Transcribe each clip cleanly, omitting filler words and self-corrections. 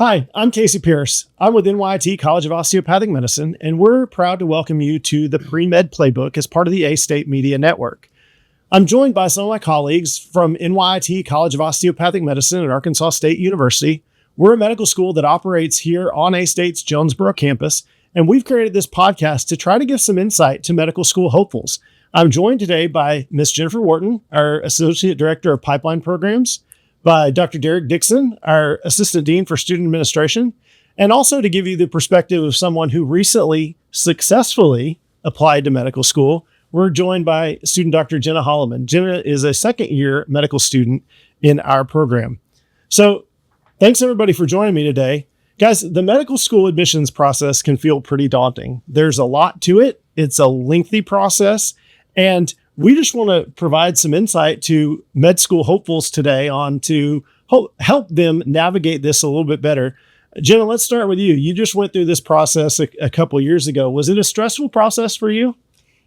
Hi, I'm Casey Pierce. I'm with NYIT College of Osteopathic Medicine, and we're proud to welcome you to the Premed Playbook as part of the A-State Media Network. I'm joined by some of my colleagues from NYIT College of Osteopathic Medicine at Arkansas State University. We're a medical school that operates here on A-State's Jonesboro campus, and we've created this podcast to try to give some insight to medical school hopefuls. I'm joined today by Ms. Jennifer Wharton, our Associate Director of Pipeline Programs, by Dr. Derek Dixon, our Assistant Dean for Student Administration, and also to give you the perspective of someone who recently successfully applied to medical school, we're joined by student Dr. Jenna Holloman. Jenna is a second-year medical student in our program. So thanks, everybody, for joining me today. Guys, the medical school admissions process can feel pretty daunting. There's a lot to it. It's a lengthy process, and we just want to provide some insight to med school hopefuls today on to help them navigate this a little bit better. Jenna, let's start with you. You just went through this process a couple of years ago. Was it a stressful process for you?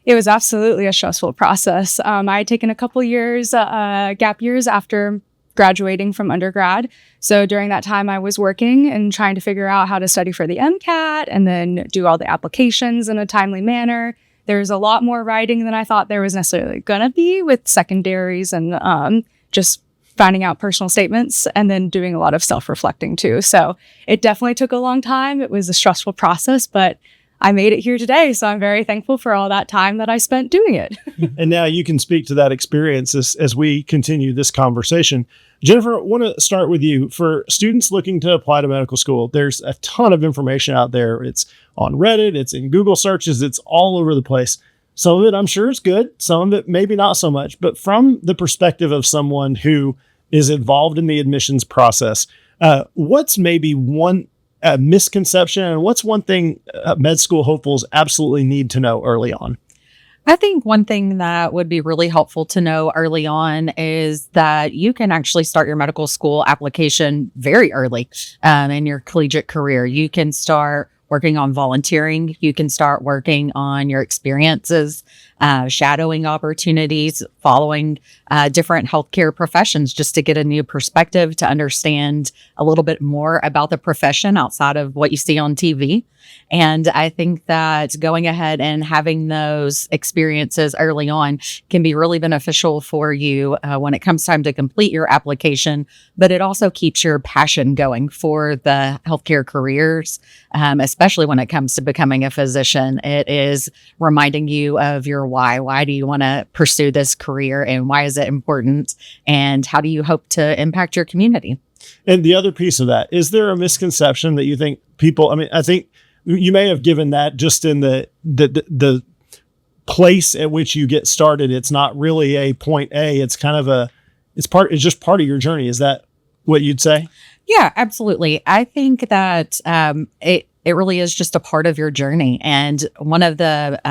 It was absolutely a stressful process. I had taken a couple years, gap years after graduating from undergrad. So during that time, I was working and trying to figure out how to study for the MCAT and then do all the applications in a timely manner. There's a lot more writing than I thought there was necessarily going to be with secondaries and just finding out personal statements and then doing a lot of self-reflecting too. So it definitely took a long time. It was a stressful process, but I made it here today. So I'm very thankful for all that time that I spent doing it. And now you can speak to that experience as we continue this conversation. Jennifer, I want to start with you. For students looking to apply to medical school, there's a ton of information out there. It's on Reddit, it's in Google searches, it's all over the place. Some of it I'm sure is good, some of it maybe not so much. But from the perspective of someone who is involved in the admissions process, what's maybe one misconception and what's one thing med school hopefuls absolutely need to know early on? I think one thing that would be really helpful to know early on is that you can actually start your medical school application very early in your collegiate career. You can start working on volunteering. You can start working on your experiences, shadowing opportunities, following different healthcare professions just to get a new perspective, to understand a little bit more about the profession outside of what you see on TV. And I think that going ahead and having those experiences early on can be really beneficial for you when it comes time to complete your application, but it also keeps your passion going for the healthcare careers, especially when it comes to becoming a physician. It is reminding you of your why. Why do you want to pursue this career and why is it important? And how do you hope to impact your community? And the other piece of that, is there a misconception that you think people, I think you may have given that just in the place at which you get started. It's not really a point A. It's kind of it's just part of your journey. Is that what you'd say? Yeah, absolutely. I think that it really is just a part of your journey. And one of the,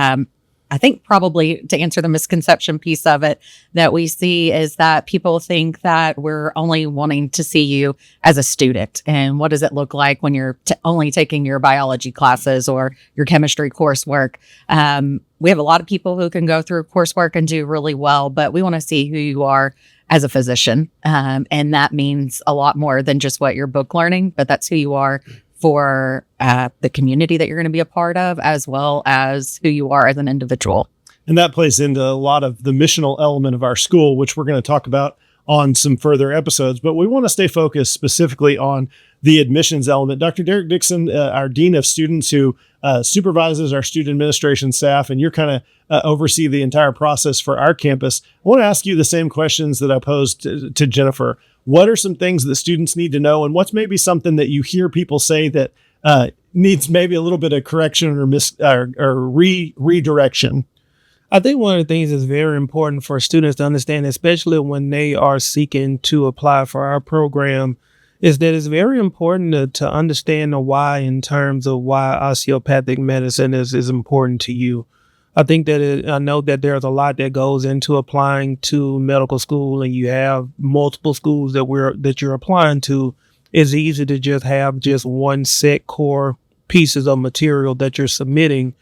I think probably to answer the misconception piece of it that we see is that people think that we're only wanting to see you as a student. And what does it look like when you're only taking your biology classes or your chemistry coursework? We have a lot of people who can go through coursework and do really well, but we want to see who you are as a physician. And that means a lot more than just what you're book learning, but that's who you are for the community that you're going to be a part of, as well as who you are as an individual. And that plays into a lot of the missional element of our school, which we're going to talk about on some further episodes. But we want to stay focused specifically on the admissions element. Dr. Derek Dixon, our Dean of Students who supervises our student administration staff, and you're kind of oversee the entire process for our campus. I want to ask you the same questions that I posed to Jennifer. What are some things that students need to know? And what's maybe something that you hear people say that needs maybe a little bit of correction or redirection? I think one of the things that's very important for students to understand, especially when they are seeking to apply for our program, is that it's very important to understand the why in terms of why osteopathic medicine is important to you. I think that I know that there's a lot that goes into applying to medical school, and you have multiple schools that you're applying to. It's easy to just have just one set core pieces of material that you're submitting.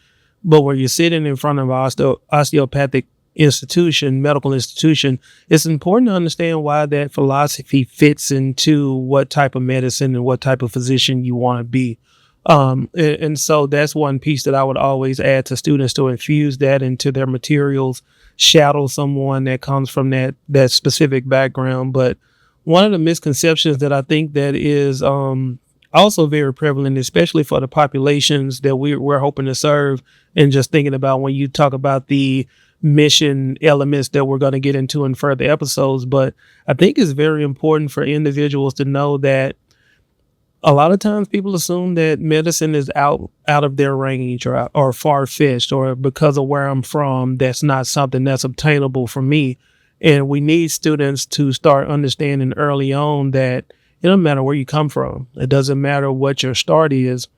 But when you're sitting in front of an osteopathic medical institution, it's important to understand why that philosophy fits into what type of medicine and what type of physician you want to be. And so that's one piece that I would always add to students, to infuse that into their materials, shadow someone that comes from that specific background. But one of the misconceptions that I think that is also very prevalent, especially for the populations that we're hoping to serve, and just thinking about when you talk about the mission elements that we're going to get into in further episodes. But I think it's very important for individuals to know that a lot of times people assume that medicine is out of their range or far-fetched, or because of where I'm from, that's not something that's obtainable for me. And we need students to start understanding early on that it doesn't matter where you come from. It doesn't matter what your start is.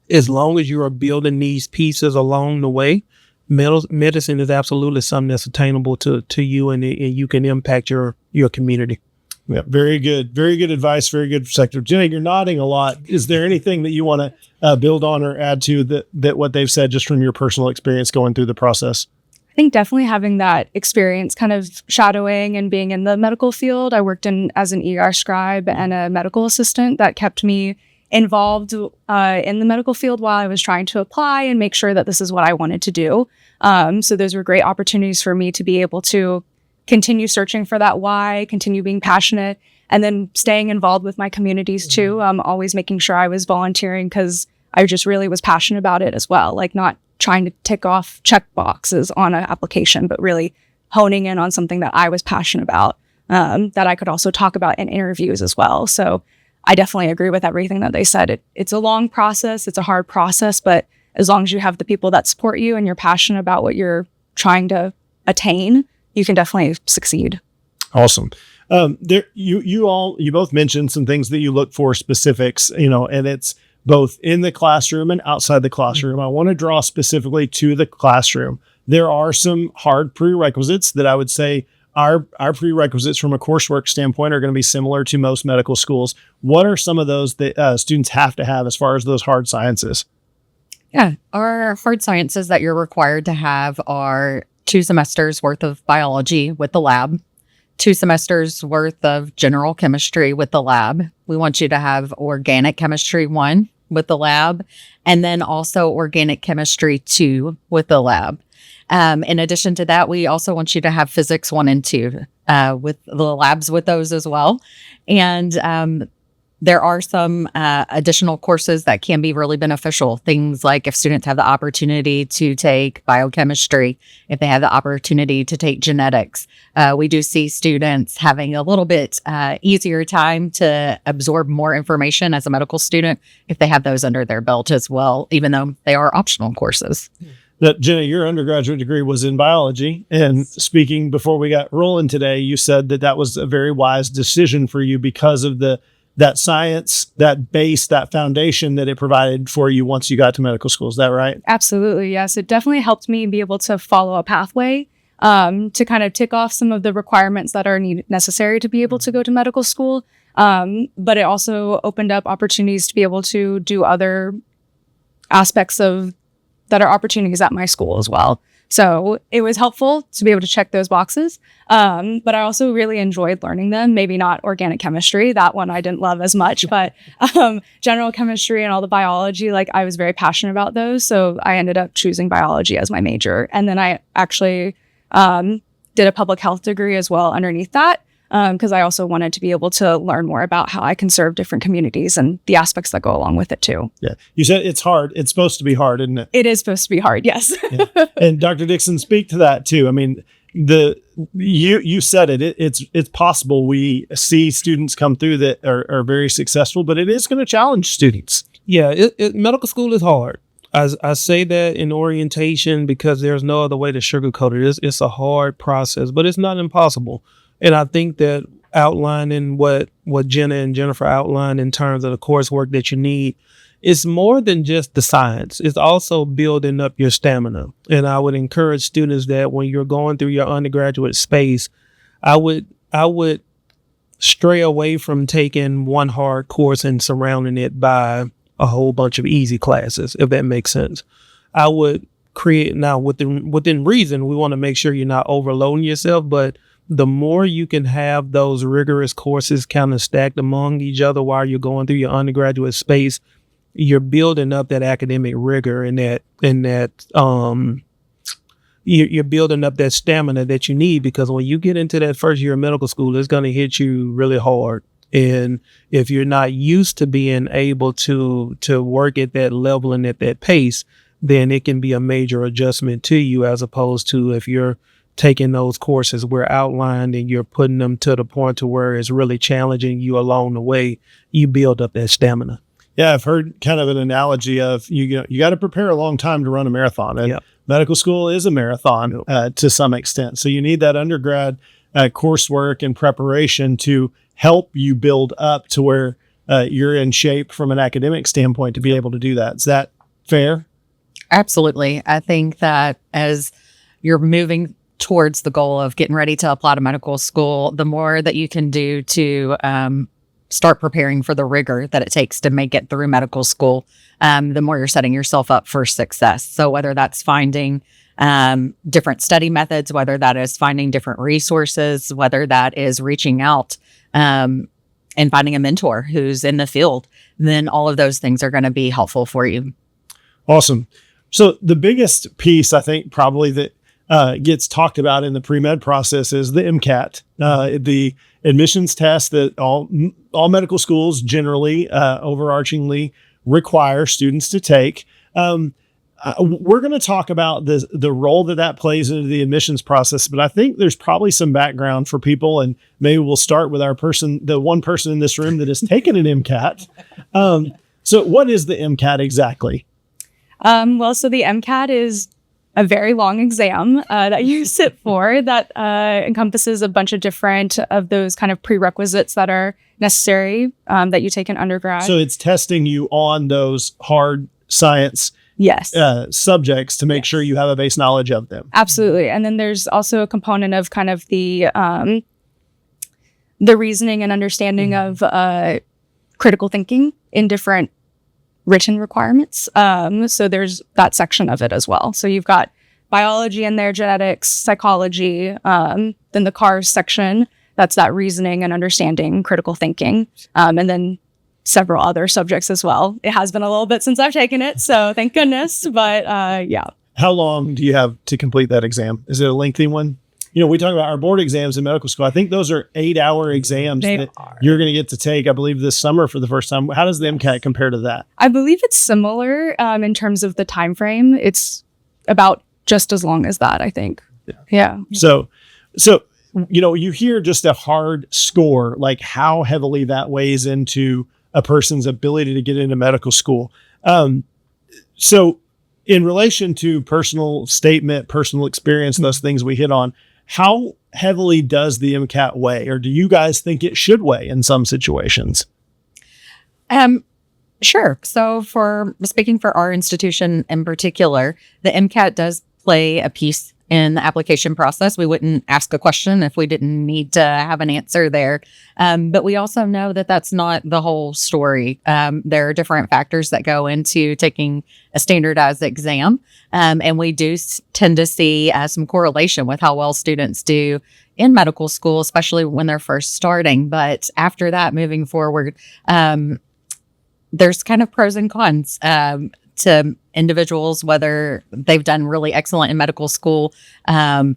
As long as you are building these pieces along the way, medicine is absolutely something that's attainable to you, and you can impact your community. Yeah, very good. Very good advice. Very good perspective. Jenny, you're nodding a lot. Is there anything that you want to build on or add to that what they've said just from your personal experience going through the process? I think definitely having that experience kind of shadowing and being in the medical field. I worked as an ER scribe and a medical assistant. That kept me involved in the medical field while I was trying to apply and make sure that this is what I wanted to do. So those were great opportunities for me to be able to continue searching for that why, continue being passionate, and then staying involved with my communities too. Always making sure I was volunteering because I just really was passionate about it as well. Like not trying to tick off check boxes on an application, but really honing in on something that I was passionate about, that I could also talk about in interviews as well. So I definitely agree with everything that they said. It's a long process. It's a hard process, but as long as you have the people that support you and you're passionate about what you're trying to attain, you can definitely succeed. Awesome. You both mentioned some things that you look for, specifics, and it's both in the classroom and outside the classroom. I want to draw specifically to the classroom. There are some hard prerequisites that I would say our prerequisites from a coursework standpoint are going to be similar to most medical schools. What are some of those that students have to have as far as those hard sciences? Yeah, our hard sciences that you're required to have are 2 semesters worth of biology with the lab, 2 semesters worth of general chemistry with the lab. We want you to have organic chemistry 1 with the lab, and then also organic chemistry 2 with the lab. In addition to that, we also want you to have physics 1 and 2 with the labs with those as well. And there are some additional courses that can be really beneficial. Things like if students have the opportunity to take biochemistry, if they have the opportunity to take genetics. We do see students having a little bit easier time to absorb more information as a medical student if they have those under their belt as well, even though they are optional courses. Now, Jenna, your undergraduate degree was in biology. And speaking before we got rolling today, you said that was a very wise decision for you because of that science, that base, that foundation that it provided for you once you got to medical school. Is that right? Absolutely. Yes. It definitely helped me be able to follow a pathway to kind of tick off some of the requirements that are necessary to be able to go to medical school. But it also opened up opportunities to be able to do other aspects that are opportunities at my school as well. So it was helpful to be able to check those boxes. But I also really enjoyed learning them. Maybe not organic chemistry. That one I didn't love as much, but general chemistry and all the biology, I was very passionate about those. So I ended up choosing biology as my major. And then I actually did a public health degree as well underneath that, because I also wanted to be able to learn more about how I can serve different communities and the aspects that go along with it too. Yeah. You said it's hard. It's supposed to be hard, isn't it? It is supposed to be hard. Yes. Yeah. And Dr. Dixon, speak to that too. I mean, you said it. It's possible we see students come through that are very successful, but it is going to challenge students. Yeah. Medical school is hard. I say that in orientation because there's no other way to sugarcoat it. It's a hard process, but it's not impossible. And I think that outlining what Jenna and Jennifer outlined in terms of the coursework that you need, it's more than just the science. It's also building up your stamina. And I would encourage students that when you're going through your undergraduate space, I would stray away from taking one hard course and surrounding it by a whole bunch of easy classes, if that makes sense. I would create now within reason. We want to make sure you're not overloading yourself, but the more you can have those rigorous courses kind of stacked among each other while you're going through your undergraduate space, you're building up that academic rigor and you're building up that stamina that you need, because when you get into that first year of medical school, it's going to hit you really hard. And if you're not used to being able to work at that level and at that pace, then it can be a major adjustment to you, as opposed to if you're taking those courses we're outlined and you're putting them to the point to where it's really challenging you along the way, you build up that stamina. Yeah, I've heard kind of an analogy of you got to prepare a long time to run a marathon, and medical school is a marathon to some extent. So you need that undergrad coursework and preparation to help you build up to where you're in shape from an academic standpoint to be able to do that. Is that fair? Absolutely. I think that as you're moving towards the goal of getting ready to apply to medical school, the more that you can do to start preparing for the rigor that it takes to make it through medical school, the more you're setting yourself up for success. So whether that's finding different study methods, whether that is finding different resources, whether that is reaching out and finding a mentor who's in the field, then all of those things are going to be helpful for you. Awesome. So the biggest piece, I think, probably that gets talked about in the pre-med process is the MCAT, the admissions test that all medical schools generally, overarchingly require students to take. We're going to talk about the role that plays into the admissions process, but I think there's probably some background for people, and maybe we'll start with the one person in this room that has taken an MCAT. So what is the MCAT exactly? So the MCAT is a very long exam that you sit for that encompasses a bunch of different of those kind of prerequisites that are necessary that you take in undergrad. So it's testing you on those hard science subjects to make sure you have a base knowledge of them. Absolutely. And then there's also a component of kind of the reasoning and understanding of critical thinking in different written requirements. So there's that section of it as well. So you've got biology in there, genetics, psychology, then the CARS section, that's that reasoning and understanding, critical thinking, and then several other subjects as well. It has been a little bit since I've taken it, so thank goodness, but yeah. How long do you have to complete that exam? Is it a lengthy one? You know, we talk about our board exams in medical school. I think those are 8-hour exams you're going to get to take, I believe, this summer for the first time. How does the MCAT compare to that? I believe it's similar in terms of the time frame. It's about just as long as that, I think. Yeah. So, you know, you hear just a hard score, like how heavily that weighs into a person's ability to get into medical school. So in relation to personal statement, personal experience, those things we hit on, how heavily does the MCAT weigh, or do you guys think it should weigh in some situations? Sure. So speaking for our institution in particular, the MCAT does play a piece in the application process. We wouldn't ask a question if we didn't need to have an answer there. But we also know that that's not the whole story. There are different factors that go into taking a standardized exam. And we do tend to see some correlation with how well students do in medical school, especially when they're first starting. But after that, moving forward, there's kind of pros and cons to individuals, whether they've done really excellent in medical school. When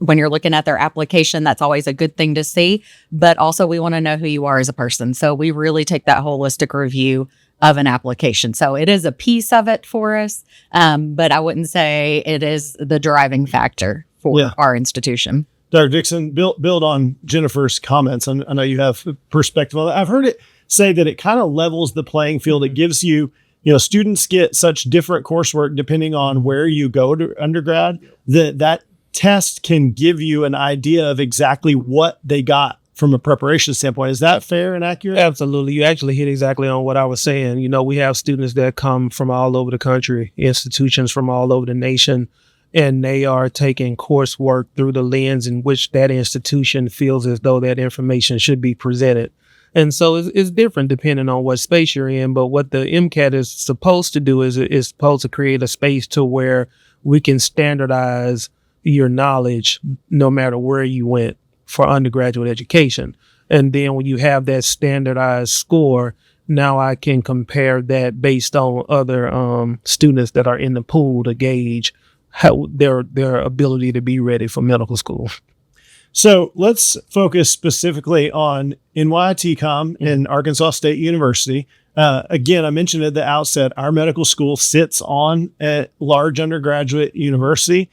you're looking at their application, that's always a good thing to see. But also we want to know who you are as a person. So we really take that holistic review of an application. So it is a piece of it for us. But I wouldn't say it is the driving factor for our institution. Dr. Dixon, build on Jennifer's comments. I know you have perspective on that. I've heard it say that it kind of levels the playing field. It gives you, students get such different coursework depending on where you go to undergrad, that test can give you an idea of exactly what they got from a preparation standpoint. Is that fair and accurate? Absolutely. You actually hit exactly on what I was saying. We have students that come from all over the country, institutions from all over the nation, and they are taking coursework through the lens in which that institution feels as though that information should be presented. And so it's different depending on what space you're in. But what the MCAT is supposed to do is it's supposed to create a space to where we can standardize your knowledge no matter where you went for undergraduate education. And then when you have that standardized score, now I can compare that based on other students that are in the pool to gauge how their ability to be ready for medical school. So let's focus specifically on NYIT Com in Arkansas State University. Again, I mentioned at the outset, our medical school sits on a large undergraduate university.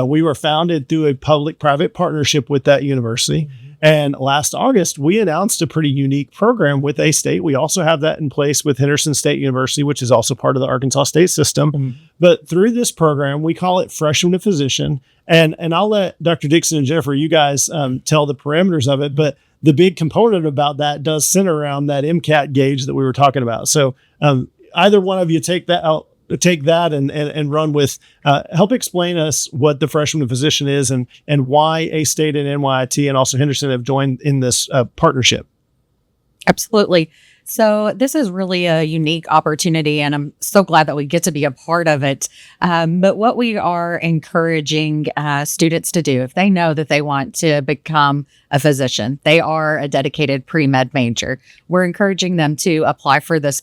We were founded through a public-private partnership with that university. And last August, we announced a pretty unique program with A-State. We also have that in place with Henderson State University, which is also part of the Arkansas State system. But through this program, we call it Freshman to Physician. And I'll let Dr. Dixon and Jennifer, you guys tell the parameters of it. But the big component about that does center around that MCAT gauge that we were talking about. So either one of you take that and run with, help explain us what the Freshman to Physician is and why A-State and NYIT and also Henderson have joined in this partnership. Absolutely. So this is really a unique opportunity, and I'm so glad that we get to be a part of it. But what we are encouraging students to do, if they know that they want to become a physician, they are a dedicated pre-med major, we're encouraging them to apply for this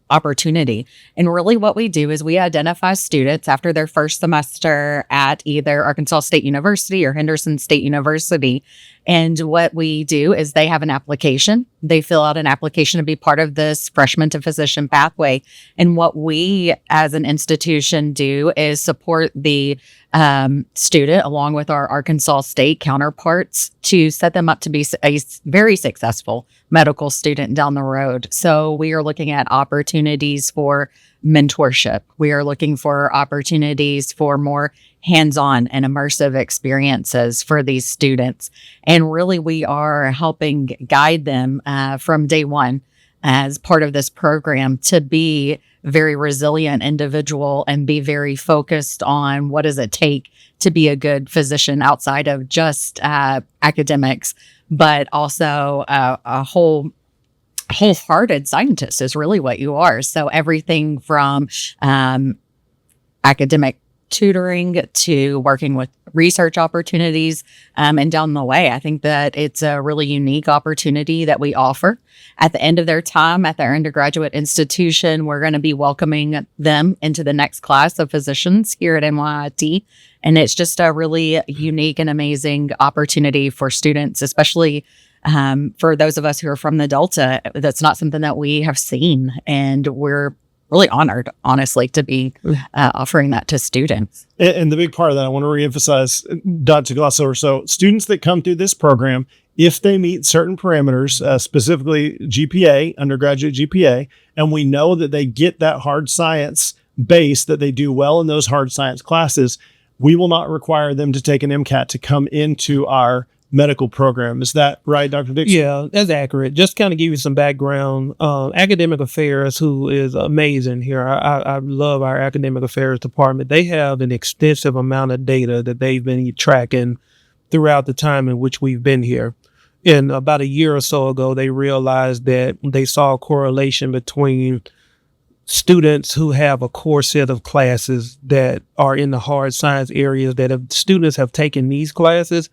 opportunity. And really what we do is we identify students after their first semester at either Arkansas State University or Henderson State University. And what we do is they have an application. They fill out an application to be part of this freshman to physician pathway. And what we as an institution do is support the student along with our Arkansas State counterparts to set them up to be a very successful medical student down the road. So we are looking at opportunities for mentorship. We are looking for opportunities for more hands-on and immersive experiences for these students. And really, we are helping guide them from day one as part of this program to be very resilient individual and be very focused on what does it take to be a good physician outside of just academics, but also a wholehearted scientist is really what you are. So everything from academic tutoring to working with research opportunities and down the way. I think that it's a really unique opportunity that we offer. At the end of their time at their undergraduate institution, we're going to be welcoming them into the next class of physicians here at NYIT. And it's just a really unique and amazing opportunity for students, especially for those of us who are from the Delta. That's not something that we have seen. And we're really honored, honestly, to be offering that to students. And the big part of that, I want to reemphasize, not to gloss over. So students that come through this program, if they meet certain parameters, specifically GPA, undergraduate GPA, and we know that they get that hard science base, that they do well in those hard science classes, we will not require them to take an MCAT to come into our medical program. Is that right, Dr. Dixon? Yeah, that's accurate. Just kind of give you some background. Academic Affairs, who is amazing here. I love our Academic Affairs department. They have an extensive amount of data that they've been tracking throughout the time in which we've been here. And about a year or so ago, they realized that they saw a correlation between students who have a core set of classes that are in the hard science areas, that if students have taken these classes,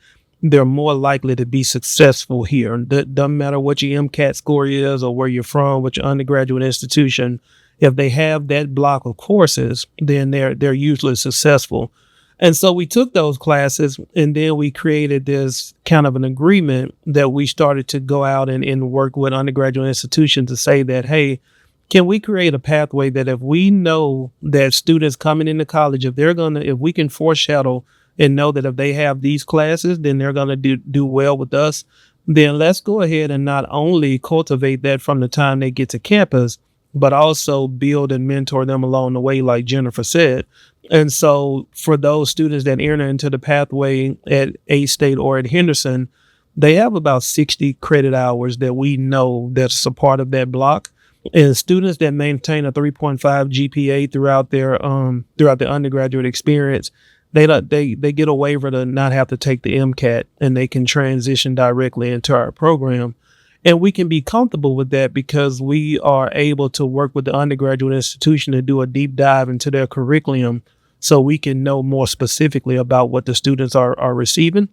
they're more likely to be successful here. Doesn't matter what your MCAT score is or where you're from, what your undergraduate institution. If they have that block of courses, then they're usually successful. And so we took those classes and then we created this kind of an agreement that we started to go out and work with undergraduate institutions to say that, hey, can we create a pathway that if we know that students coming into college, if we can foreshadow and know that if they have these classes, then they're going to do well with us, then let's go ahead and not only cultivate that from the time they get to campus, but also build and mentor them along the way, like Jennifer said. And so for those students that enter into the pathway at A-State or at Henderson, they have about 60 credit hours that we know that's a part of that block. And students that maintain a 3.5 GPA throughout their undergraduate experience, they get a waiver to not have to take the MCAT, and they can transition directly into our program. And we can be comfortable with that because we are able to work with the undergraduate institution to do a deep dive into their curriculum so we can know more specifically about what the students are receiving.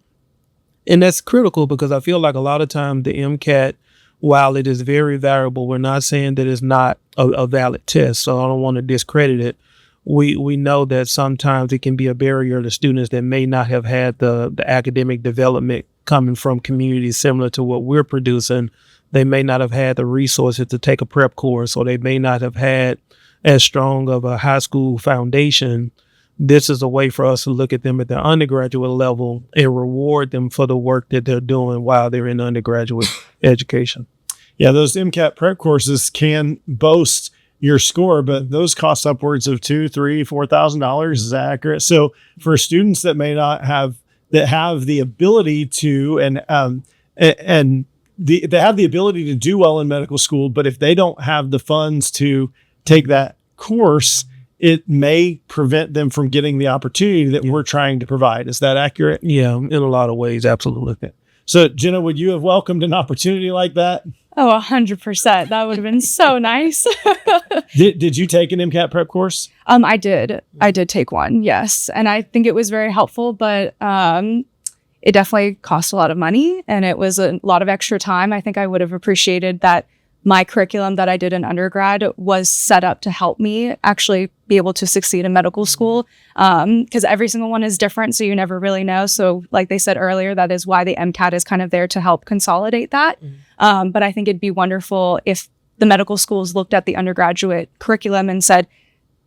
And that's critical because I feel like a lot of times the MCAT, while it is very variable, we're not saying that it's not a valid test, so I don't want to discredit it. We know that sometimes it can be a barrier to students that may not have had the academic development coming from communities similar to what we're producing. They may not have had the resources to take a prep course, or they may not have had as strong of a high school foundation. This is a way for us to look at them at the undergraduate level and reward them for the work that they're doing while they're in undergraduate education. Yeah, those MCAT prep courses can boast your score, but those cost upwards of $2,000, $3,000, $4,000. Is that accurate? So for students that may not have the ability to they have the ability to do well in medical school, but if they don't have the funds to take that course, it may prevent them from getting the opportunity that we're trying to provide. Is that accurate? Yeah, in a lot of ways, absolutely. So Jenna, would you have welcomed an opportunity like that? Oh, 100%. That would have been so nice. Did you take an MCAT prep course? I did take one, yes. And I think it was very helpful, but it definitely cost a lot of money and it was a lot of extra time. I think I would have appreciated that my curriculum that I did in undergrad was set up to help me actually be able to succeed in medical school, because every single one is different, so you never really know. So like they said earlier, that is why the MCAT is kind of there to help consolidate that. But I think it'd be wonderful if the medical schools looked at the undergraduate curriculum and said,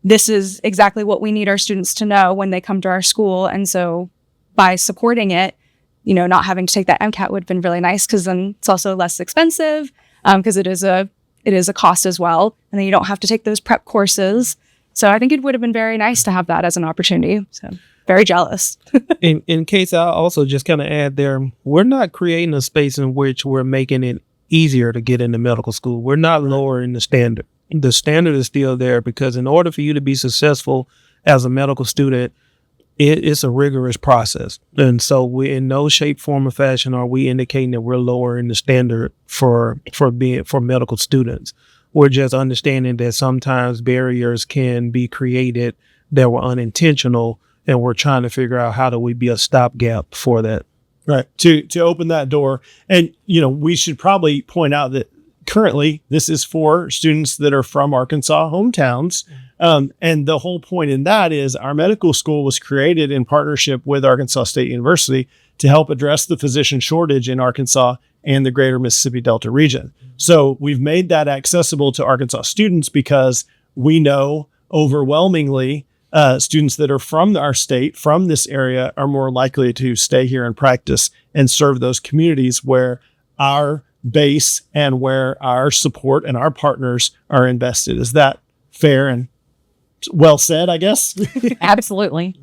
this is exactly what we need our students to know when they come to our school. And so by supporting it, not having to take that MCAT would have been really nice, because then it's also less expensive. Because it is a cost as well. And then you don't have to take those prep courses. So I think it would have been very nice to have that as an opportunity. So very jealous. in case I also just kind of add there, we're not creating a space in which we're making it easier to get into medical school. We're not lowering the standard. The standard is still there because in order for you to be successful as a medical student, it's a rigorous process. And so we, in no shape, form, or fashion are we indicating that we're lowering the standard for medical students. We're just understanding that sometimes barriers can be created that were unintentional, and we're trying to figure out how do we be a stopgap for that. Right. To open that door. And, we should probably point out that currently this is for students that are from Arkansas hometowns. And the whole point in that is our medical school was created in partnership with Arkansas State University to help address the physician shortage in Arkansas and the greater Mississippi Delta region. So we've made that accessible to Arkansas students because we know overwhelmingly students that are from our state, from this area, are more likely to stay here and practice and serve those communities where our base and where our support and our partners are invested. Is that fair and well said, I guess? Absolutely.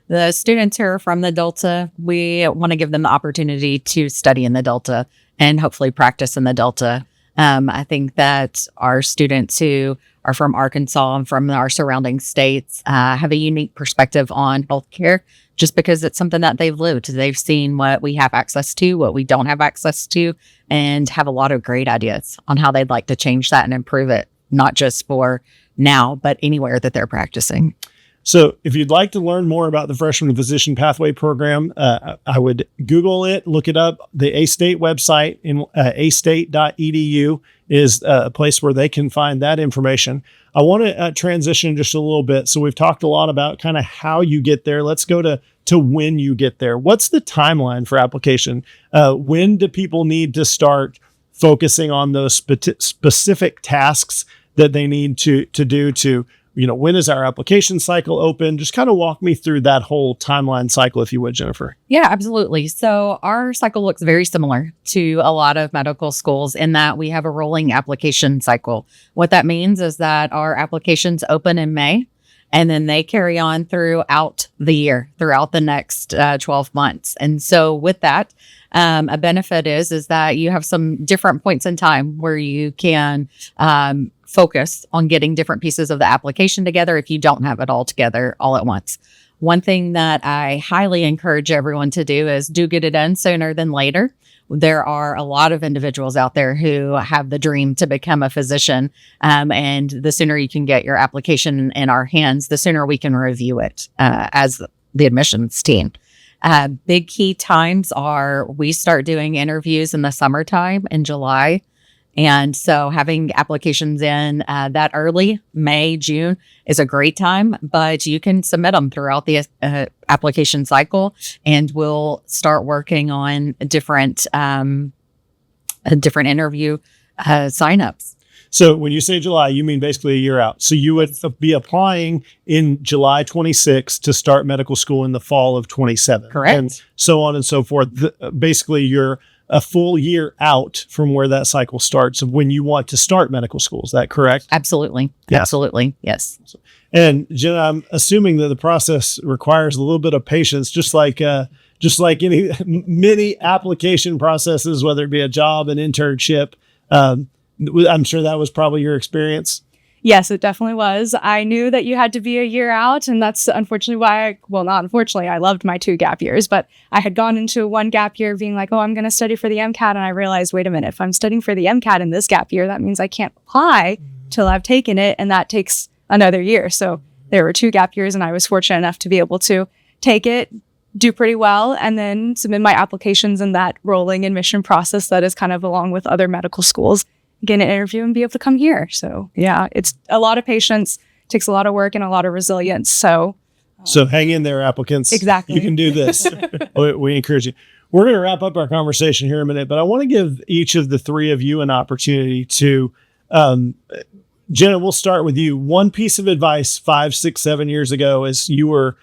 The students who are from the Delta, we want to give them the opportunity to study in the Delta and hopefully practice in the Delta. I think that our students who are from Arkansas and from our surrounding states have a unique perspective on healthcare just because it's something that they've lived. They've seen what we have access to, what we don't have access to, and have a lot of great ideas on how they'd like to change that and improve it, not just for now, but anywhere that they're practicing. So if you'd like to learn more about the Freshman Physician Pathway Program, I would Google it, look it up. The A-State website, in astate.edu, is a place where they can find that information. I want to transition just a little bit. So we've talked a lot about kind of how you get there. Let's go to when you get there. What's the timeline for application? When do people need to start focusing on those specific tasks that they need to do to, when is our application cycle open? Just kind of walk me through that whole timeline cycle, if you would, Jennifer. Yeah, absolutely. So our cycle looks very similar to a lot of medical schools in that we have a rolling application cycle. What that means is that our applications open in May, and then they carry on throughout the year, throughout the next 12 months. And so with that, a benefit is that you have some different points in time where you can focus on getting different pieces of the application together if you don't have it all together all at once. One thing that I highly encourage everyone to do is do get it done sooner than later. there are a lot of individuals out there who have the dream to become a physician. And the sooner you can get your application in our hands, the sooner we can review it as the admissions team. Big key times are we start doing interviews in the summertime in July. And so having applications in that early, May, June, is a great time, but you can submit them throughout the application cycle, and we'll start working on different interview signups. So when you say July, you mean basically a year out. So you would be applying in July 26 to start medical school in the fall of 27. Correct. And so on and so forth. Basically, you're a full year out from where that cycle starts of when you want to start medical school. Is that correct? Absolutely. Yeah. Absolutely. Yes. And Jenna, I'm assuming that the process requires a little bit of patience, just like any many application processes, whether it be a job, an internship. I'm sure that was probably your experience. Yes, it definitely was. I knew that you had to be a year out, and that's unfortunately why not unfortunately, I loved my 2 gap years, but I had gone into 1 gap year being like, oh, I'm going to study for the MCAT. And I realized, wait a minute, if I'm studying for the MCAT in this gap year, that means I can't apply till I've taken it. And that takes another year. So there were 2 gap years, and I was fortunate enough to be able to take it, do pretty well, and then submit my applications in that rolling admission process that is kind of along with other medical schools, get an interview and be able to come here. So yeah, it's a lot of patience, takes a lot of work and a lot of resilience. So hang in there, applicants. Exactly. You can do this. We encourage you. We're going to wrap up our conversation here in a minute, but I want to give each of the 3 of you an opportunity to, Jenna, we'll start with you. One piece of advice 5, 6, 7 years ago as you were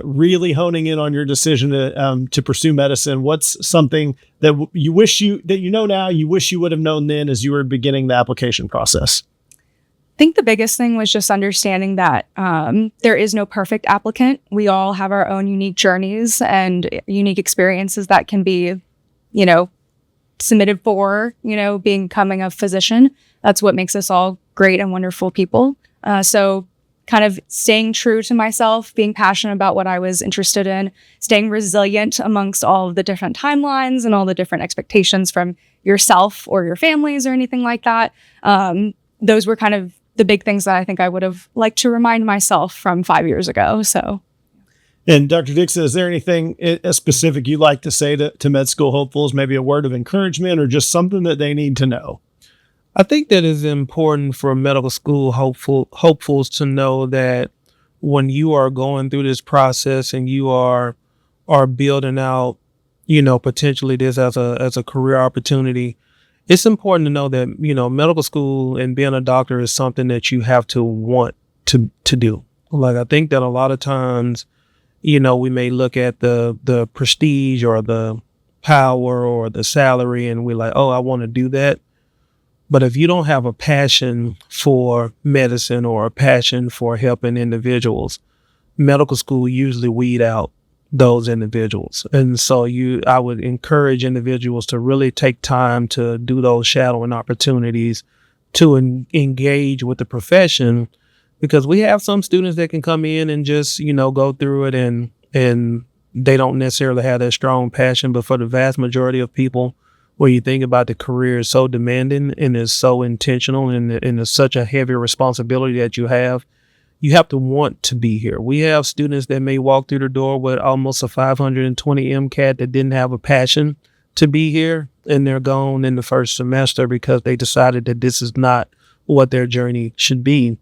really honing in on your decision to pursue medicine. What's something that you wish you know now, you wish you would have known then as you were beginning the application process? I think the biggest thing was just understanding that there is no perfect applicant. We all have our own unique journeys and unique experiences that can be, submitted for, becoming a physician. That's what makes us all great and wonderful people. So kind of staying true to myself, being passionate about what I was interested in, staying resilient amongst all of the different timelines and all the different expectations from yourself or your families or anything like that. Those were kind of the big things that I think I would have liked to remind myself from 5 years ago. So. And Dr. Dixon, is there anything specific you'd like to say to med school hopefuls, maybe a word of encouragement or just something that they need to know? I think that it's important for medical school hopefuls to know that when you are going through this process and you are building out, potentially this as a career opportunity, it's important to know that, medical school and being a doctor is something that you have to want to do. Like, I think that a lot of times, we may look at the prestige or the power or the salary and we're like, oh, I want to do that. But if you don't have a passion for medicine or a passion for helping individuals, medical school usually weed out those individuals. And so I would encourage individuals to really take time to do those shadowing opportunities to engage with the profession, because we have some students that can come in and just, go through it and they don't necessarily have that strong passion. But for the vast majority of people, when you think about the career is so demanding and is so intentional and it's such a heavy responsibility that you have to want to be here. We have students that may walk through the door with almost a 520 MCAT that didn't have a passion to be here, and they're gone in the first semester because they decided that this is not what their journey should be.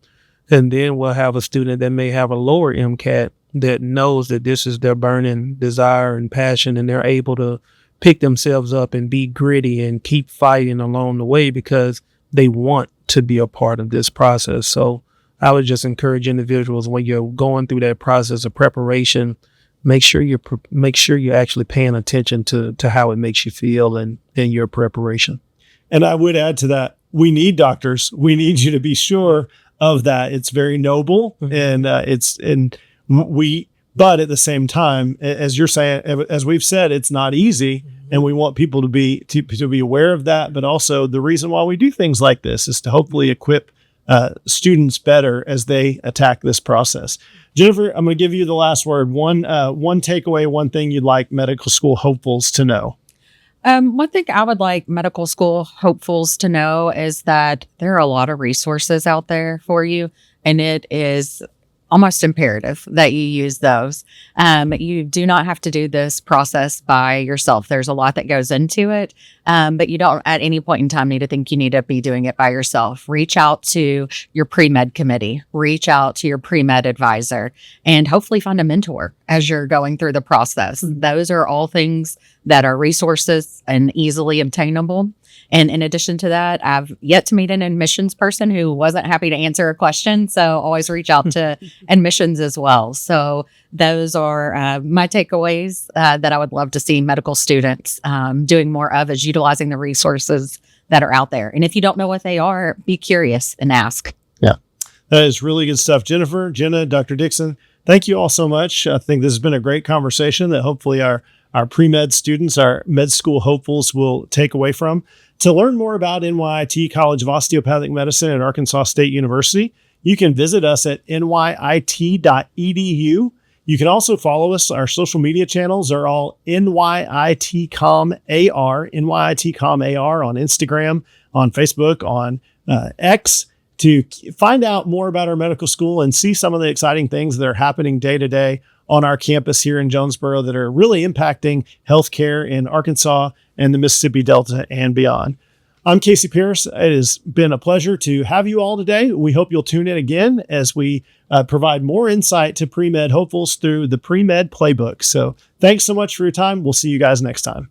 And then we'll have a student that may have a lower MCAT that knows that this is their burning desire and passion, and they're able to pick themselves up and be gritty and keep fighting along the way because they want to be a part of this process. So I would just encourage individuals, when you're going through that process of preparation, make sure you're actually paying attention to how it makes you feel in your preparation. And I would add to that, we need doctors. We need you to be sure of that. It's very noble, mm-hmm. But at the same time, as you're saying, as we've said, it's not easy, mm-hmm. and we want people to be aware of that. But also, the reason why we do things like this is to hopefully equip students better as they attack this process. Jennifer, I'm going to give you the last word. One takeaway, one thing you'd like medical school hopefuls to know. One thing I would like medical school hopefuls to know is that there are a lot of resources out there for you, and it is almost imperative that you use those. You do not have to do this process by yourself. There's a lot that goes into it, but you don't at any point in time need to think you need to be doing it by yourself. Reach out to your pre-med committee, reach out to your pre-med advisor, and hopefully find a mentor as you're going through the process. Those are all things that are resources and easily obtainable. And in addition to that, I've yet to meet an admissions person who wasn't happy to answer a question. So always reach out to admissions as well. So those are my takeaways that I would love to see medical students doing more of, is utilizing the resources that are out there. And if you don't know what they are, be curious and ask. Yeah, that is really good stuff. Jennifer, Jenna, Dr. Dixon, thank you all so much. I think this has been a great conversation that hopefully our pre-med students, our med school hopefuls will take away from. To learn more about NYIT College of Osteopathic Medicine at Arkansas State University, you can visit us at nyit.edu. You can also follow us. Our social media channels are all NYITComAR, NYITComAR on Instagram, on Facebook, on X, to find out more about our medical school and see some of the exciting things that are happening day to day on our campus here in Jonesboro that are really impacting healthcare in Arkansas and the Mississippi Delta and beyond. I'm Casey Pierce. It has been a pleasure to have you all today. We hope you'll tune in again as we provide more insight to pre-med hopefuls through the pre-med playbook. So thanks so much for your time. We'll see you guys next time.